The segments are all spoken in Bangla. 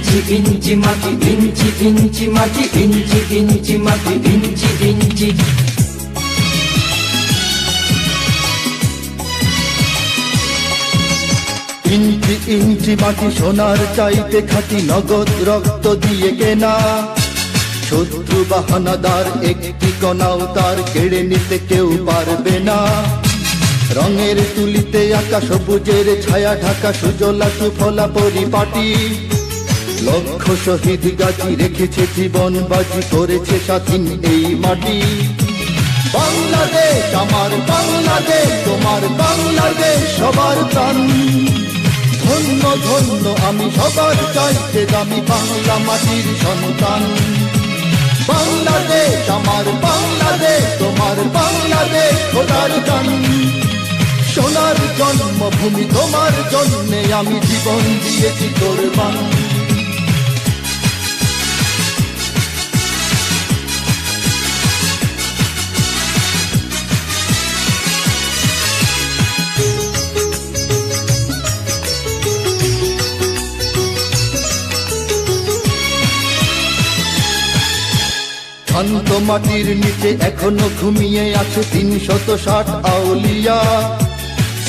ইঞ্চি ইঞ্চি মাটি, ইঞ্চি ইঞ্চি মাটি, ইঞ্চি ইঞ্চি মাটি, ইঞ্চি ইঞ্চি। ইঞ্চি ইঞ্চি মাটি সোনার চাইতে খাঁটি, নগদ রক্ত দিয়ে কেনা। শত্রু বাহানাদার একটি কণাও তার কেড়ে নিতে কেউ পারবে না। রঙের তুলিতে আঁকা সবুজের ছায়া ঢাকা সুজলা সুফলা পরিপাটি। লক্ষ শহীদ গাজী রেখেছে জীবন বাজি, করেছে স্বাধীন এই মাটি। বাংলাদেশ আমার বাংলাদেশ, তোমার বাংলাদেশ সবার প্রাণ। ধন্য ধন্য আমি সবার চাইতে দামি বাংলা মাটির সন্তান। বাংলাদেশ আমার বাংলাদেশ, তোমার বাংলাদেশ খোদার গান। সোনার জন্মভূমি তোমার জন্যে আমি জীবন দিয়েছি কোরবান। শান্ত মাটির নিচে এখনো ঘুমিয়ে আছে ৩৬০ আউলিয়া।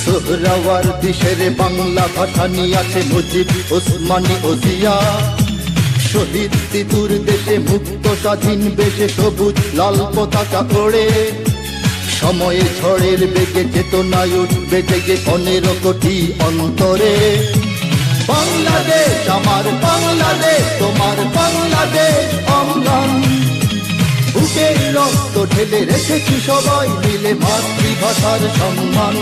সোহরাওয়ার্দী শেরে বাংলা ভাষা নিয়ে আছে মুজিব, ওসমানী ও জিয়া। শহীদ তিতুর দেশে মুক্ত স্বাধীন বেশে সবুজ লাল পতাকা ওড়ে। সময়ের ঝড়ের বেগে চেতনায় উঠবে জেগে ১৫ কোটি অন্তরে। বাংলাদেশ আমার বাংলাদেশ, তোমার বাংলাদেশ অম্লান। বুকের রক্ত ঢেলে রেখেছি সবাই মিলে মাতৃভাষার সম্মান।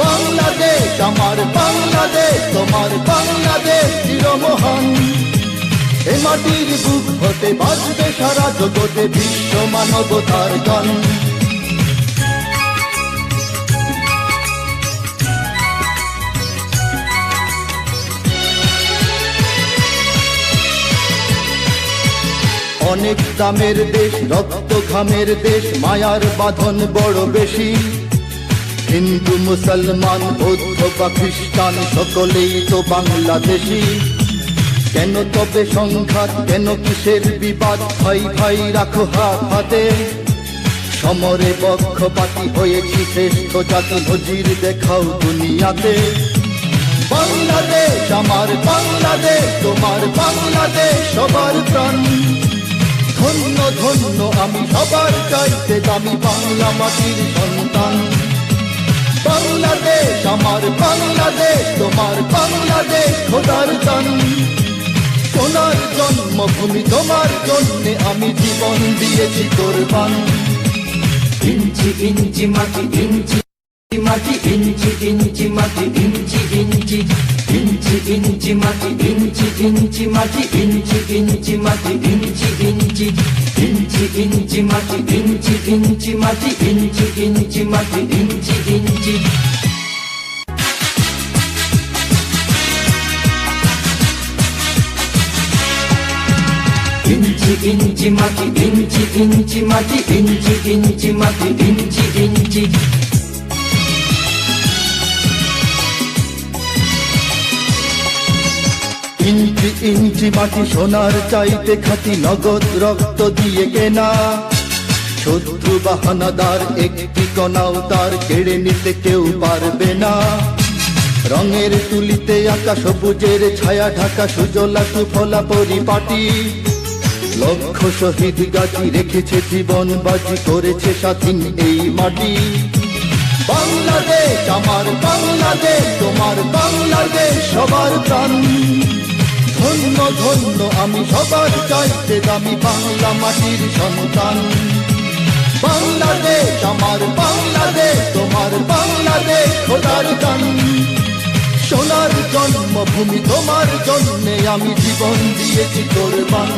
বাংলাদেশ আমার বাংলাদেশ, তোমার বাংলাদেশ চিরমহান। এ মাটির বুক হতে বাজবে সারা জগতে বিশ্ব মানবতার গান। অনেক দামের দেশ, রক্ত ঘামের দেশ, মায়ার বাঁধন বড় বেশি। হিন্দু মুসলমান বৌদ্ধ বা খ্রিস্টান সকলেই তো বাংলাদেশি। কেন তবে সংঘাত, কেন কিসের বিবাদ? ভাই ভাই রাখো হাত হাতে। সমরে পক্ষপাতী হয়েছি শ্রেষ্ঠ জাতি, নজির দেখাও দুনিয়াতে। বাংলাদেশ আমার বাংলাদেশ, তোমার বাংলাদেশ সবার প্রাণ। ধন্য ধন্য আমি সবার চাইতে দামি বাংলা মাটির সন্তান। বাংলাদেশ আমার বাংলাদেশ, তোমার বাংলাদেশ খোদার দান। সোনার জন্মভূমি তোমার জন্যে আমি জীবন দিয়েছি কোরবান। ইঞ্চি ইঞ্চি মাটি, ইঞ্চি মাটি, ইঞ্চি ইঞ্চি মাটি, ইঞ্চি ইঞ্চি। ইঞ্চি ইঞ্চি মাটি, ইঞ্চি ইঞ্চি মাটি, ইঞ্চি ইঞ্চি মাটি, ইঞ্চি ইঞ্চি। ইঞ্চি ইঞ্চি মাটি, ইঞ্চি ইঞ্চি মাটি, ইঞ্চি ইঞ্চি মাটি, ইঞ্চি ইঞ্চি। ইঞ্চি ইঞ্চি মাটি, ইঞ্চি ইঞ্চি মাটি, ইঞ্চি ইঞ্চি মাটি, ইঞ্চি ইঞ্চি। ইঞ্চি ইঞ্চি মাটি সোনার চাইতে খাঁটি, নগদ রক্ত দিয়ে কেনা। শত্রু বাহানাদার একটি কণাও তার কেড়ে নিতে কেউ পারবে না। রঙের তুলিতে আঁকা সবুজের ছায়া ঢাকা সুজলা সুফলা পরিপাটি। লক্ষ শহীদ গাজী রেখেছে জীবন বাজি, করেছে স্বাধীন এই মাটি। বাংলাদেশ আমার বাংলাদেশ, তোমার বাংলাদেশ সবার প্রাণ। ধন্য ধন্য আমি সবার চাইতে দামি বাংলা মাটির সন্তান। বাংলাদেশ আমার বাংলাদেশ, তোমার বাংলাদেশ খোদার গান। সোনার জন্মভূমি তোমার জন্যে আমি জীবন দিয়েছি কোরবান।